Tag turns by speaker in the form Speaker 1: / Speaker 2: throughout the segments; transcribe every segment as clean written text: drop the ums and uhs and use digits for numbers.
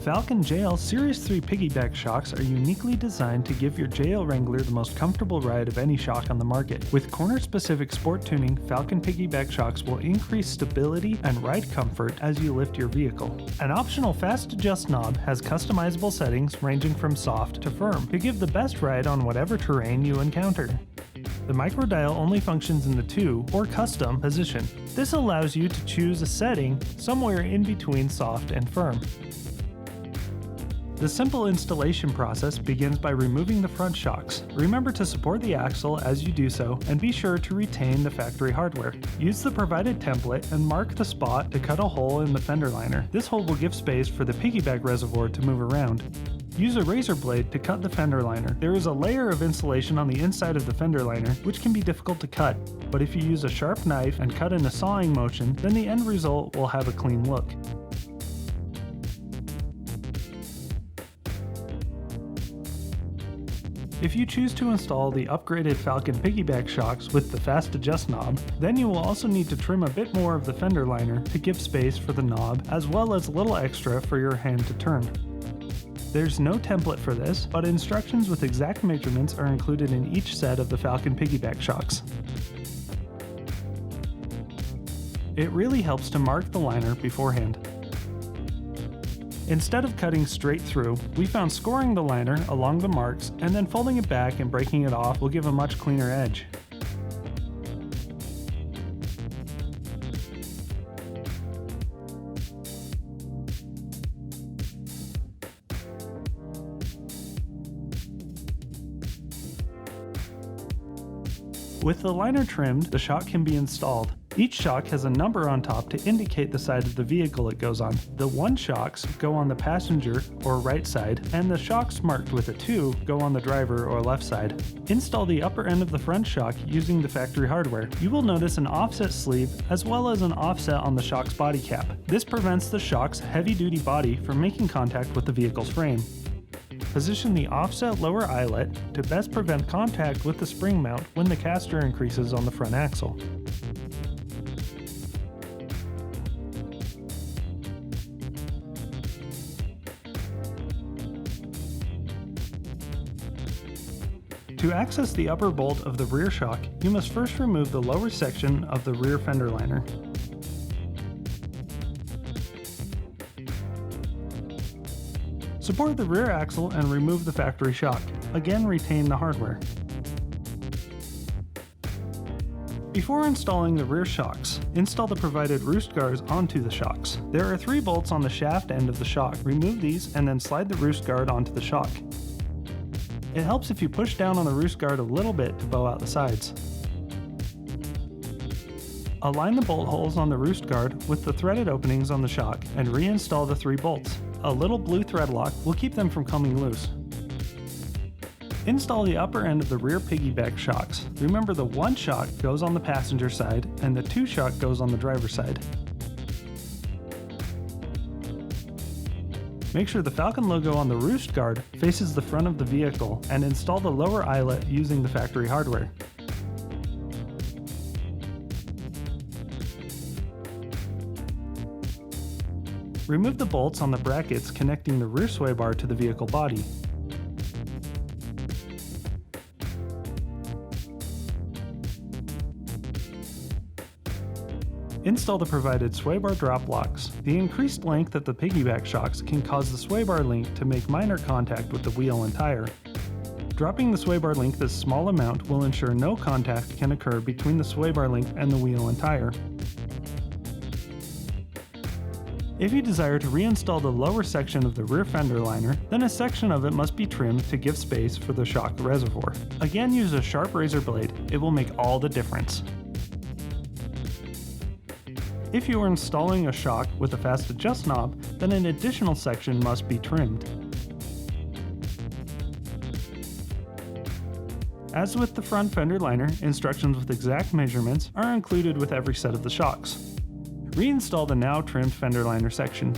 Speaker 1: Falcon JL Series 3 Piggyback shocks are uniquely designed to give your JL Wrangler the most comfortable ride of any shock on the market. With corner-specific sport tuning, Falcon Piggyback shocks will increase stability and ride comfort as you lift your vehicle. An optional fast adjust knob has customizable settings ranging from soft to firm to give the best ride on whatever terrain you encounter. The microdial only functions in the 2 or custom position. This allows you to choose a setting somewhere in between soft and firm. The simple installation process begins by removing the front shocks. Remember to support the axle as you do so, and be sure to retain the factory hardware. Use the provided template and mark the spot to cut a hole in the fender liner. This hole will give space for the piggyback reservoir to move around. Use a razor blade to cut the fender liner. There is a layer of insulation on the inside of the fender liner, which can be difficult to cut, but if you use a sharp knife and cut in a sawing motion, then the end result will have a clean look. If you choose to install the upgraded Falcon Piggyback shocks with the fast adjust knob, then you will also need to trim a bit more of the fender liner to give space for the knob, as well as a little extra for your hand to turn. There's no template for this, but instructions with exact measurements are included in each set of the Falcon Piggyback shocks. It really helps to mark the liner beforehand. Instead of cutting straight through, we found scoring the liner along the marks and then folding it back and breaking it off will give a much cleaner edge. With the liner trimmed, the shock can be installed. Each shock has a number on top to indicate the side of the vehicle it goes on. The 1 shocks go on the passenger or right side, and the shocks marked with a 2 go on the driver or left side. Install the upper end of the front shock using the factory hardware. You will notice an offset sleeve as well as an offset on the shock's body cap. This prevents the shock's heavy-duty body from making contact with the vehicle's frame. Position the offset lower eyelet to best prevent contact with the spring mount when the caster increases on the front axle. To access the upper bolt of the rear shock, you must first remove the lower section of the rear fender liner. Support the rear axle and remove the factory shock. Again, retain the hardware. Before installing the rear shocks, install the provided roost guards onto the shocks. There are 3 bolts on the shaft end of the shock. Remove these and then slide the roost guard onto the shock. It helps if you push down on the roost guard a little bit to bow out the sides. Align the bolt holes on the roost guard with the threaded openings on the shock and reinstall the 3 bolts. A little blue thread lock will keep them from coming loose. Install the upper end of the rear piggyback shocks. Remember, the 1 shock goes on the passenger side and the 2 shock goes on the driver's side. Make sure the Falcon logo on the roost guard faces the front of the vehicle and install the lower eyelet using the factory hardware. Remove the bolts on the brackets connecting the rear sway bar to the vehicle body. Install the provided sway bar drop locks. The increased length of the piggyback shocks can cause the sway bar link to make minor contact with the wheel and tire. Dropping the sway bar link this small amount will ensure no contact can occur between the sway bar link and the wheel and tire. If you desire to reinstall the lower section of the rear fender liner, then a section of it must be trimmed to give space for the shock reservoir. Again, use a sharp razor blade. It will make all the difference. If you are installing a shock with a fast adjust knob, then an additional section must be trimmed. As with the front fender liner, instructions with exact measurements are included with every set of the shocks. Reinstall the now trimmed fender liner section.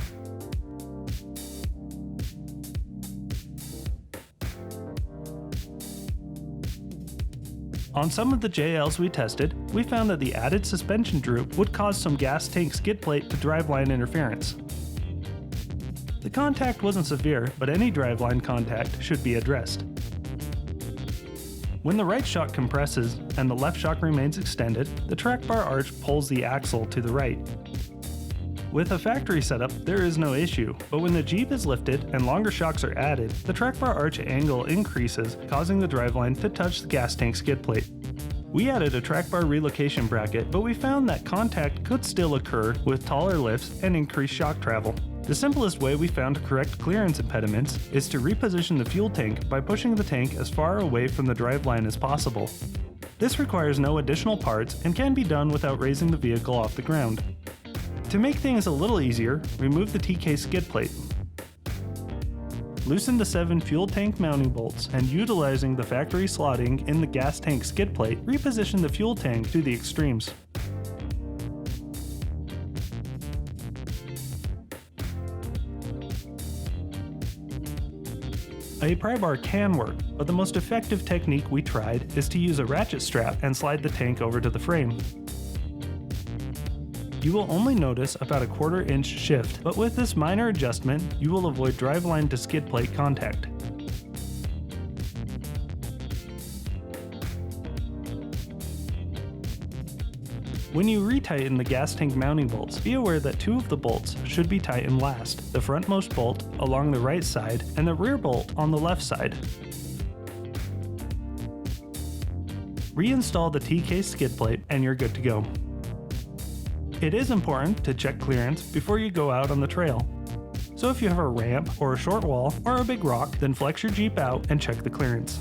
Speaker 1: On some of the JLs we tested, we found that the added suspension droop would cause some gas tank skid plate to driveline interference. The contact wasn't severe, but any driveline contact should be addressed. When the right shock compresses and the left shock remains extended, the track bar arch pulls the axle to the right. With a factory setup, there is no issue, but when the Jeep is lifted and longer shocks are added, the track bar arch angle increases, causing the driveline to touch the gas tank skid plate. We added a track bar relocation bracket, but we found that contact could still occur with taller lifts and increased shock travel. The simplest way we found to correct clearance impediments is to reposition the fuel tank by pushing the tank as far away from the driveline as possible. This requires no additional parts and can be done without raising the vehicle off the ground. To make things a little easier, remove the TK skid plate. Loosen the 7 fuel tank mounting bolts, and utilizing the factory slotting in the gas tank skid plate, reposition the fuel tank to the extremes. A pry bar can work, but the most effective technique we tried is to use a ratchet strap and slide the tank over to the frame. You will only notice about a 1/4 inch shift, but with this minor adjustment, you will avoid driveline to skid plate contact. When you retighten the gas tank mounting bolts, be aware that 2 of the bolts should be tightened last, the frontmost bolt along the right side and the rear bolt on the left side. Reinstall the TK skid plate and you're good to go. It is important to check clearance before you go out on the trail. So if you have a ramp or a short wall or a big rock, then flex your Jeep out and check the clearance.